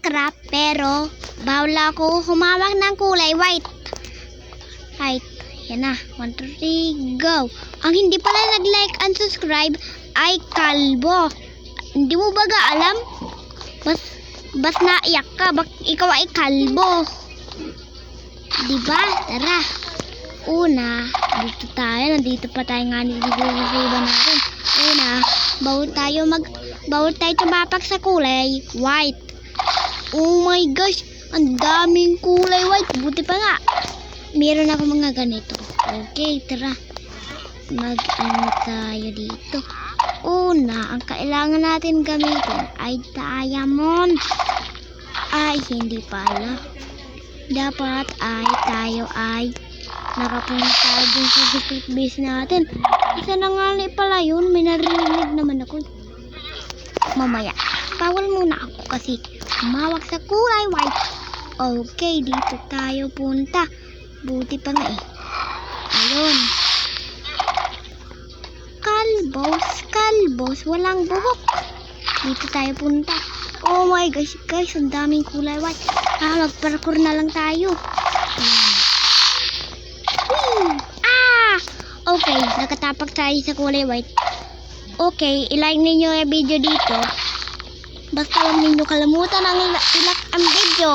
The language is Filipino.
Minecraft pero bawal ako humawak ng kulay white. Right, yan na. 1, 2, 3, go. Ang hindi pala nag-like and subscribe ay kalbo. Hindi mo ba alam? Bas naiyak ka, ikaw ay kalbo. Diba? Tara. Una, dito tayo. Nandito pa tayo nga dito sa iba natin. Una, bawal tayo tumapak sa kulay white. Oh my gosh, ang daming kulay white. Buti pa nga meron ako mga ganito. Okay, tara. Mag-ano tayo dito. Una, ang kailangan natin gamitin ay diamond. Ay, hindi pala. Dapat ay tayo ay nakapunta dun sa secret base natin. Isa na nga pala yun. May narinig naman ako. Mamaya, bawal muna ako kasi humawak sa kulay white. Okay, dito tayo punta. Buti pa nga eh. Ayun. Kalbos, walang buhok. Dito tayo punta. Oh my gosh, guys, ang daming kulay white. Mag-parkour na lang tayo. Okay, nakatapak tayo sa kulay white. Okay, ilike ninyo yung video dito. Basta huwag ninyo kalimutan ang ilike ang video.